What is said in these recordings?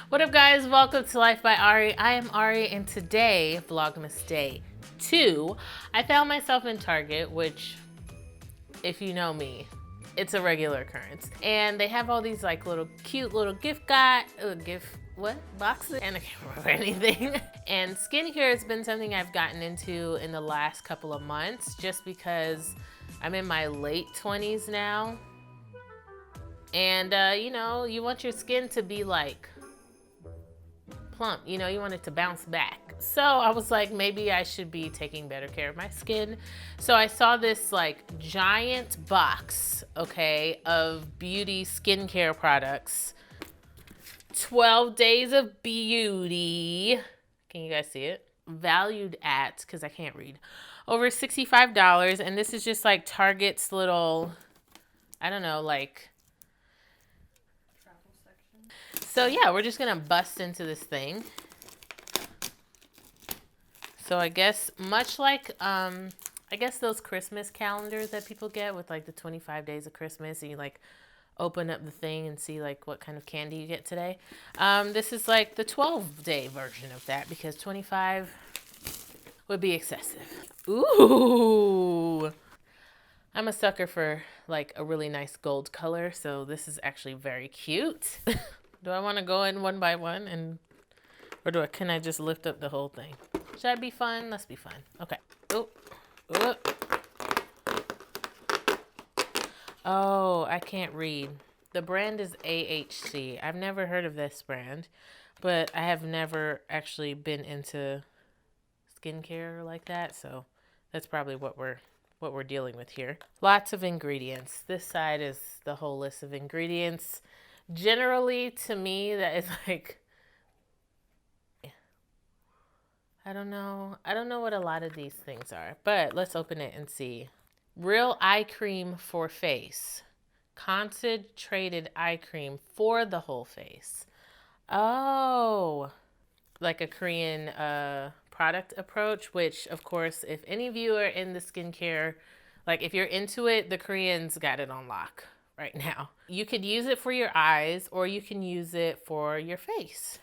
What up, guys? Welcome to Life by Ari. I am Ari, and today, Vlogmas Day 2, I found myself in Target, which, if you know me, it's a regular occurrence. And they have all these like little cute little boxes, and I can't remember anything. And skincare has been something I've gotten into in the last couple of months, just because I'm in my late 20s now. And you know, you want your skin to be like plump, you know, you want it to bounce back. So I was like, maybe I should be taking better care of my skin. So I saw this like giant box, okay, of beauty skincare products. 12 days of beauty. Can you guys see it? Valued at, because I can't read, over $65. And this is just like Target's little, I don't know, like, so yeah, we're just gonna bust into this thing. So I guess much like, I guess those Christmas calendars that people get with like the 25 days of Christmas, and you like open up the thing and see like what kind of candy you get today. This is like the 12-day version of that, because 25 would be excessive. Ooh. I'm a sucker for like a really nice gold color, so this is actually very cute. Do I want to go in one by one, or can I just lift up the whole thing? Should I be fun? Let's be fun. Okay. Oh, I can't read. The brand is AHC. I've never heard of this brand, but I have never actually been into skincare like that, so that's probably what we're dealing with here. Lots of ingredients. This side is the whole list of ingredients. Generally, to me, that is like, I don't know what a lot of these things are, but let's open it and see. Real eye cream for face. Concentrated eye cream for the whole face. Oh, like a Korean product approach, which of course, if any of you are in the skincare, like if you're into it, the Koreans got it on lock right now. You could use it for your eyes, or you can use it for your face,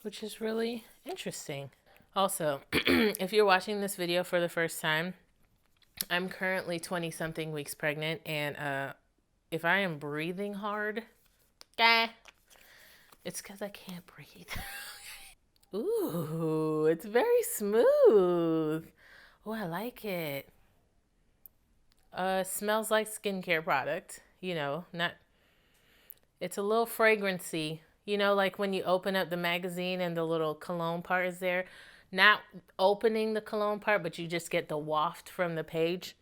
which is really interesting. Also, if you're watching this video for the first time, I'm currently 20 something weeks pregnant, and if I am breathing hard, it's because I can't breathe. Ooh, it's very smooth. Oh, I like it. Smells like skincare product. You know, it's a little fragrancy. You know, like when you open up the magazine and the little cologne part is there. Not opening the cologne part, but you just get the waft from the page.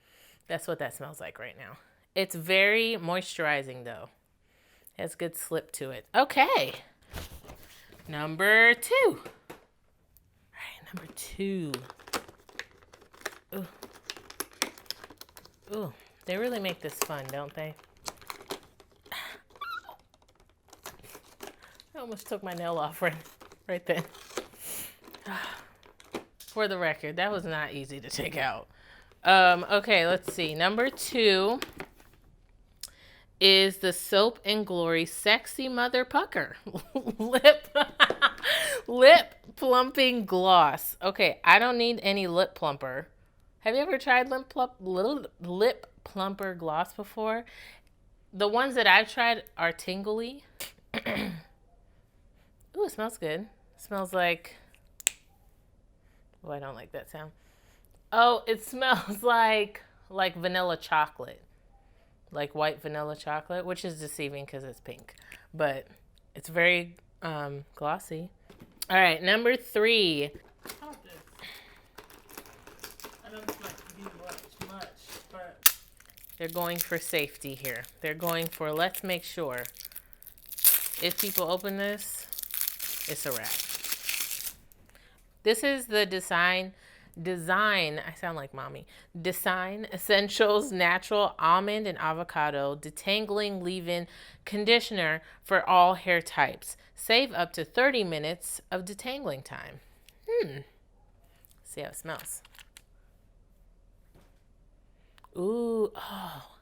That's what that smells like right now. It's very moisturizing though. It has good slip to it. Okay. Number 2. All right, number 2. Ooh. Ooh, they really make this fun, don't they? I almost took my nail off right then. For the record, that was not easy to take out. Okay, let's see. Number 2 is the Soap and Glory Sexy Mother Pucker lip plumping gloss. Okay, I don't need any lip plumper. Have you ever tried lip plumper gloss before? The ones that I've tried are tingly. Ooh, it smells good. It smells like, oh, I don't like that sound. Oh, it smells like vanilla chocolate. Like white vanilla chocolate, which is deceiving because it's pink. But it's very glossy. All right, number 3. I don't like to do much, but they're going for safety here. They're going for, let's make sure. If people open this, it's a wrap. This is the Design, I sound like mommy. Design Essentials Natural Almond and Avocado Detangling Leave-In Conditioner for all hair types. Save up to 30 minutes of detangling time. See how it smells. Ooh, oh.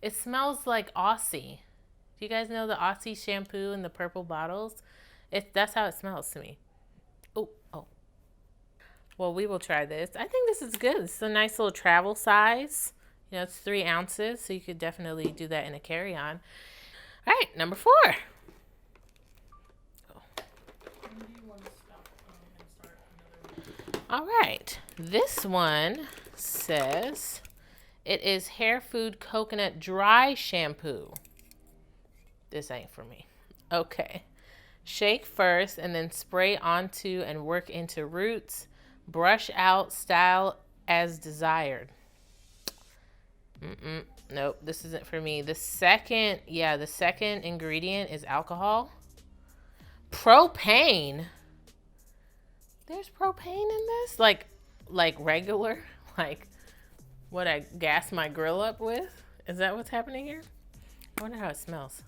It smells like Aussie. Do you guys know the Aussie shampoo in the purple bottles? That's how it smells to me. Oh, oh. Well, we will try this. I think this is good. It's a nice little travel size. You know, it's 3 ounces, so you could definitely do that in a carry-on. All right, number 4. All right, this one says it is Hair Food Coconut Dry Shampoo. This ain't for me. Okay. Shake first and then spray onto and work into roots. Brush out, style as desired. Nope, this isn't for me. The second ingredient is alcohol. Propane. There's propane in this? Like regular? Like what I gas my grill up with? Is that what's happening here? I wonder how it smells.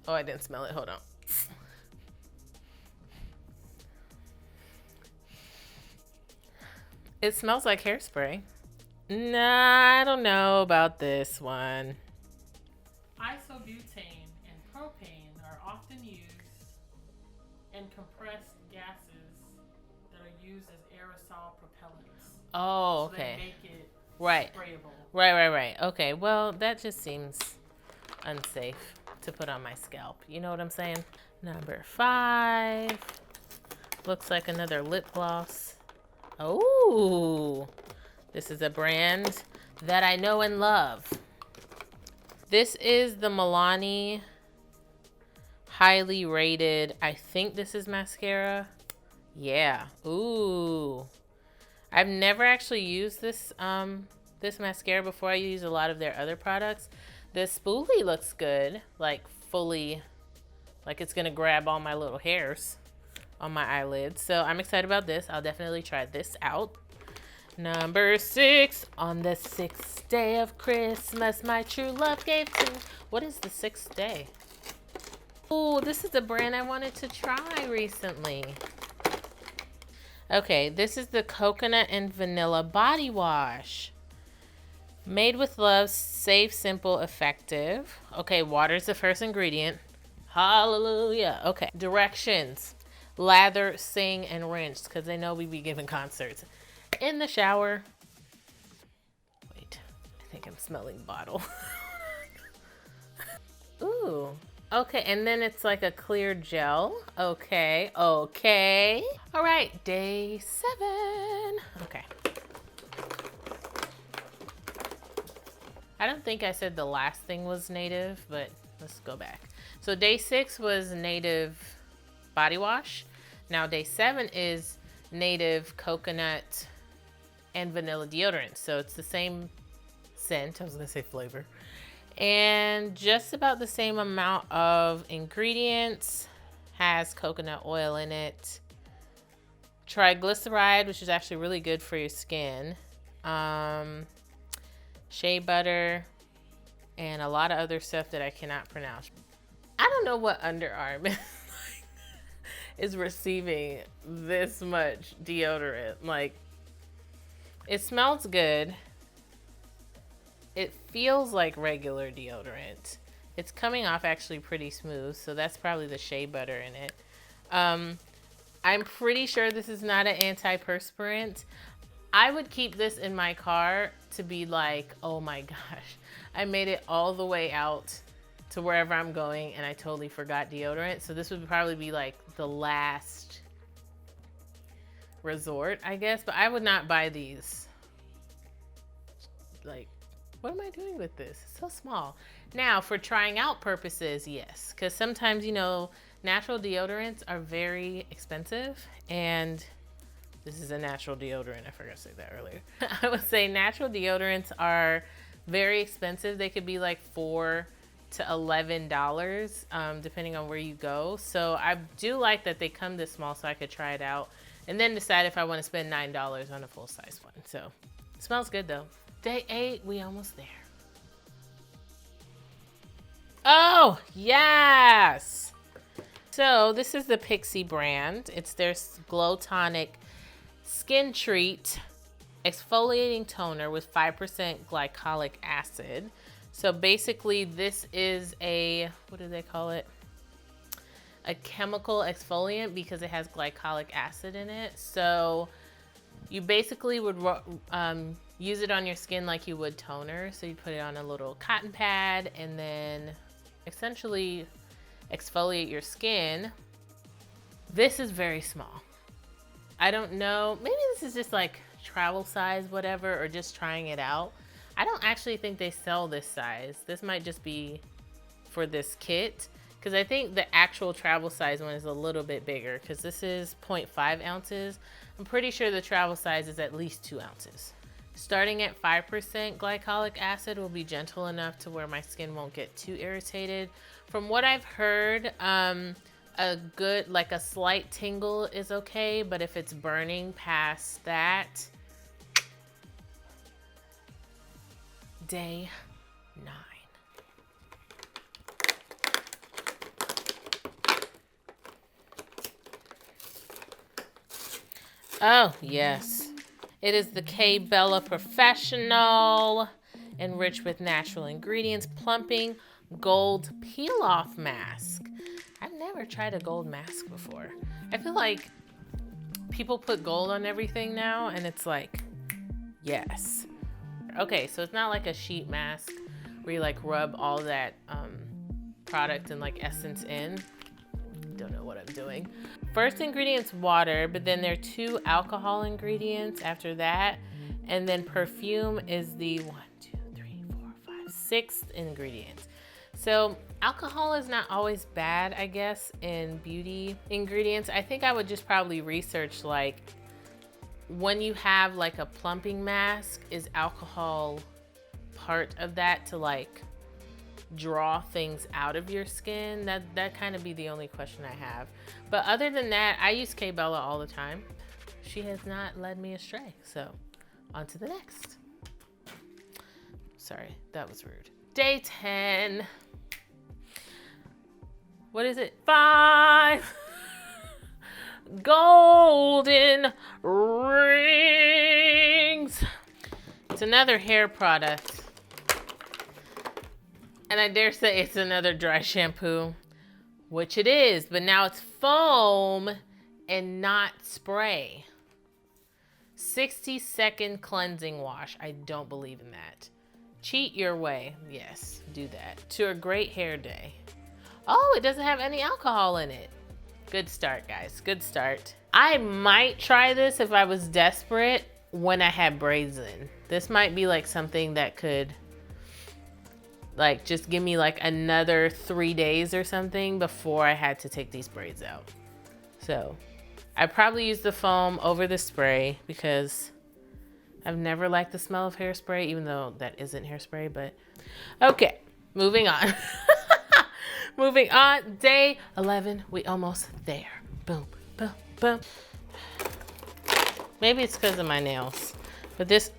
Oh, I didn't smell it. Hold on. It smells like hairspray. Nah, I don't know about this one. Isobutane and propane are often used in compressed gases that are used as aerosol propellants. Oh, so okay. They make it right. sprayable. Right. Okay, well, that just seems unsafe to put on my scalp. You know what I'm saying? Number 5. Looks like another lip gloss. Oh, this is a brand that I know and love. This is the Milani highly rated, I think this is mascara. Yeah. Ooh. I've never actually used this this mascara before. I use a lot of their other products. The spoolie looks good, like fully, like it's gonna grab all my little hairs on my eyelids. So I'm excited about this. I'll definitely try this out. Number 6, on the 6th day of Christmas, my true love gave to me. What is the 6th day? Oh, this is a brand I wanted to try recently. Okay, this is the Coconut and Vanilla Body Wash. Made with love, safe, simple, effective. Okay, water is the first ingredient. Hallelujah. Okay, directions. Lather, sing, and rinse, because they know we be giving concerts. In the shower. Wait, I think I'm smelling bottle. Ooh. Okay, and then it's like a clear gel. Okay. All right, day 7. Okay. I don't think I said the last thing was native, but let's go back. So day 6 was native body wash. Now day 7 is native coconut and vanilla deodorant. So it's the same scent. I was gonna say flavor. And just about the same amount of ingredients. Has coconut oil in it. Triglyceride, which is actually really good for your skin. Shea butter, and a lot of other stuff that I cannot pronounce. I don't know what underarm is receiving this much deodorant. Like, it smells good. It feels like regular deodorant. It's coming off actually pretty smooth, so that's probably the shea butter in it. I'm pretty sure this is not an antiperspirant. I would keep this in my car to be like, oh my gosh, I made it all the way out to wherever I'm going and I totally forgot deodorant. So this would probably be like the last resort, I guess, but I would not buy these. Like, what am I doing with this? It's so small. Now, for trying out purposes, yes, because sometimes, you know, natural deodorants are very expensive, and this is a natural deodorant. I forgot to say that earlier. I would say natural deodorants are very expensive. They could be like $4 to $11, depending on where you go. So I do like that they come this small so I could try it out and then decide if I want to spend $9 on a full-size one. So it smells good though. Day 8, we almost there. Oh, yes. So this is the Pixi brand. It's their Glow Tonic Skin Treat exfoliating toner with 5% glycolic acid. So basically this is a, what do they call it? A chemical exfoliant because it has glycolic acid in it. So you basically would use it on your skin like you would toner. So you put it on a little cotton pad and then essentially exfoliate your skin. This is very small. I don't know, maybe this is just like travel size, whatever, or just trying it out. I don't actually think they sell this size. This might just be for this kit, because I think the actual travel size one is a little bit bigger, because this is 0.5 ounces. I'm pretty sure the travel size is at least 2 ounces. Starting at 5% glycolic acid will be gentle enough to where my skin won't get too irritated. From what I've heard, a good, like a slight tingle is okay, but if it's burning past that, day 9. Oh, yes. It is the K Bella Professional, enriched with natural ingredients, plumping gold peel-off mask. I've never tried a gold mask before. I feel like people put gold on everything now, and it's like, yes. Okay, so it's not like a sheet mask where you like rub all that product and like essence in. Don't know what I'm doing. First ingredient's water, but then there are 2 alcohol ingredients after that. And then perfume is the 1, 2, 3, 4, 5, 6th ingredient. So alcohol is not always bad, I guess, in beauty ingredients. I think I would just probably research like when you have like a plumping mask, is alcohol part of that to like draw things out of your skin? That kind of be the only question I have. But other than that, I use K Bella all the time. She has not led me astray. So on to the next. Sorry, that was rude. Day 10. What is it? 5 golden rings. It's another hair product. And I dare say it's another dry shampoo, which it is, but now it's foam and not spray. 60-second cleansing wash. I don't believe in that. Cheat your way. Yes, do that. To a great hair day. Oh, it doesn't have any alcohol in it. Good start, guys. Good start. I might try this if I was desperate when I had braids in. This might be like something that could like just give me like another 3 days or something before I had to take these braids out. So I probably use the foam over the spray because I've never liked the smell of hairspray, even though that isn't hairspray, but okay, moving on. Moving on, day 11, we almost there. Boom, boom, boom. Maybe it's because of my nails, but this,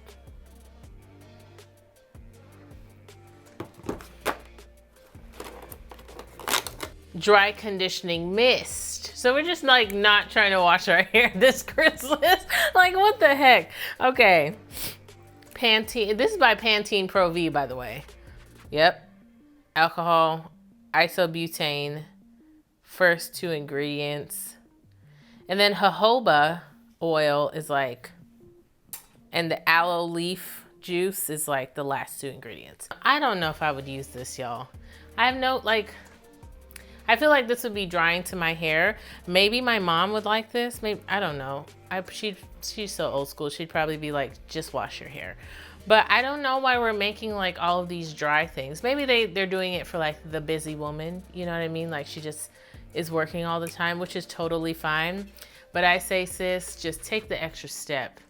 dry conditioning mist. So we're just like not trying to wash our hair this Christmas. Like what the heck? Okay. Pantene. This is by Pantene Pro V, by the way. Yep. Alcohol, isobutane, first 2 ingredients. And then jojoba oil is like, and the aloe leaf juice is like the last 2 ingredients. I don't know if I would use this, y'all. I have no, like, I feel like this would be drying to my hair. Maybe my mom would like this. Maybe, I don't know. She's so old school. She'd probably be like, just wash your hair. But I don't know why we're making like all of these dry things. Maybe they're doing it for like the busy woman. You know what I mean? Like she just is working all the time, which is totally fine. But I say, sis, just take the extra step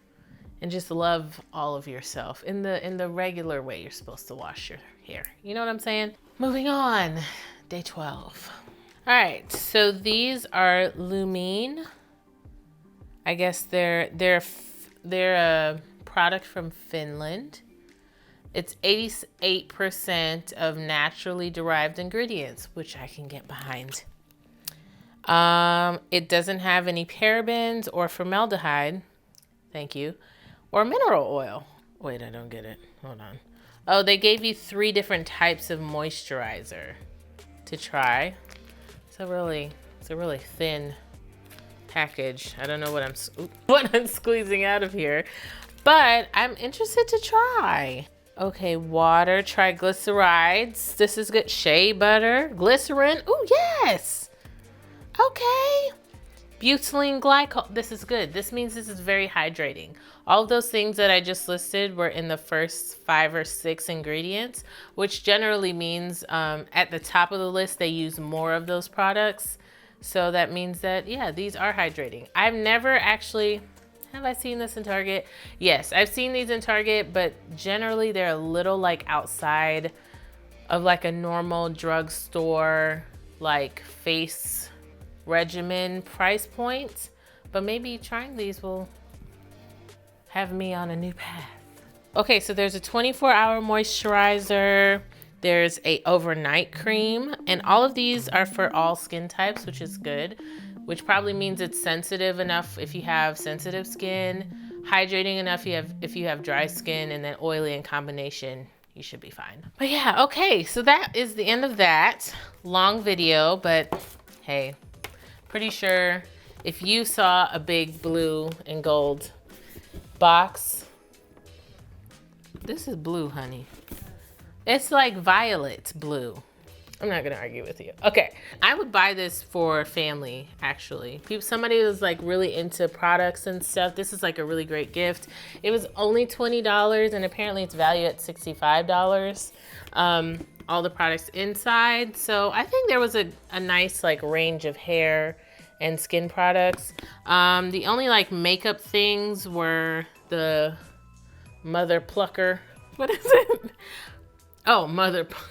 and just love all of yourself in the regular way you're supposed to wash your hair. You know what I'm saying? Moving on, day 12. All right, so these are Lumine. I guess they're a product from Finland. It's 88% of naturally derived ingredients, which I can get behind. It doesn't have any parabens or formaldehyde. Thank you. Or mineral oil. Wait, I don't get it. Hold on. Oh, they gave you 3 different types of moisturizer to try. It's a really thin package. I don't know what I'm squeezing out of here, but I'm interested to try. Okay, water, triglycerides. This is good. Shea butter, glycerin. Oh, yes. Okay. Butylene glycol. This is good. This means this is very hydrating. All of those things that I just listed were in the first 5 or 6 ingredients, which generally means at the top of the list, they use more of those products. So that means that, yeah, these are hydrating. I've never actually, have I seen this in Target? Yes, I've seen these in Target, but generally they're a little like outside of like a normal drugstore, like face regimen price point. But maybe trying these will have me on a new path. Okay, so there's a 24-hour moisturizer. There's a overnight cream, and all of these are for all skin types, which is good, which probably means it's sensitive enough if you have sensitive skin, hydrating enough if you have dry skin, and then oily in combination, you should be fine. But yeah, okay, so that is the end of that long video, but hey, pretty sure if you saw a big blue and gold box, this is blue, honey. It's like violet blue. I'm not gonna argue with you. Okay, I would buy this for family, actually. Somebody who's like really into products and stuff, this is like a really great gift. It was only $20 and apparently it's valued at $65. All the products inside. So I think there was a nice like range of hair and skin products. The only like makeup things were the Mother Plucker. What is it? Oh, Mother Plucker.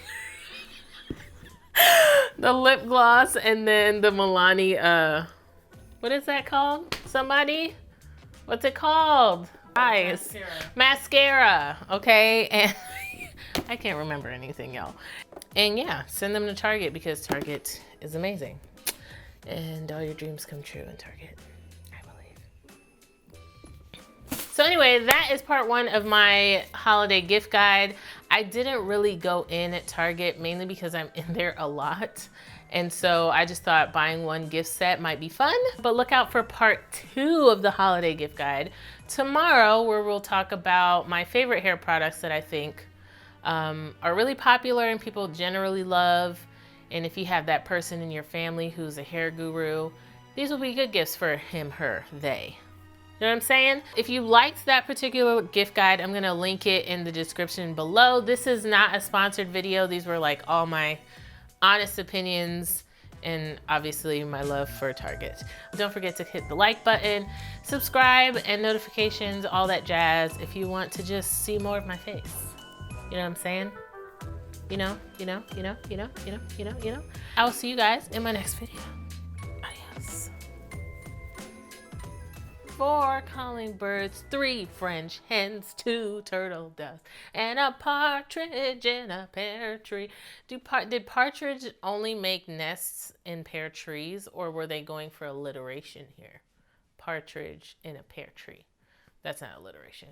The lip gloss, and then the Milani, what is that called? Somebody? What's it called? Eyes. Mascara. Okay, and I can't remember anything, y'all. And yeah, send them to Target because Target is amazing. And all your dreams come true in Target, I believe. So anyway, that is part 1 of my holiday gift guide. I didn't really go in at Target, mainly because I'm in there a lot. And so I just thought buying one gift set might be fun. But look out for part 2 of the holiday gift guide tomorrow, where we'll talk about my favorite hair products that I think are really popular and people generally love. And if you have that person in your family who's a hair guru, these will be good gifts for him, her, they. You know what I'm saying? If you liked that particular gift guide, I'm gonna link it in the description below. This is not a sponsored video. These were like all my honest opinions and obviously my love for Target. Don't forget to hit the like button, subscribe, and notifications, all that jazz if you want to just see more of my face. You know what I'm saying? You know. I will see you guys in my next video. Adios. 4 calling birds, 3 French hens, 2 turtle doves, and a partridge in a pear tree. Did partridge only make nests in pear trees, or were they going for alliteration here? Partridge in a pear tree. That's not alliteration.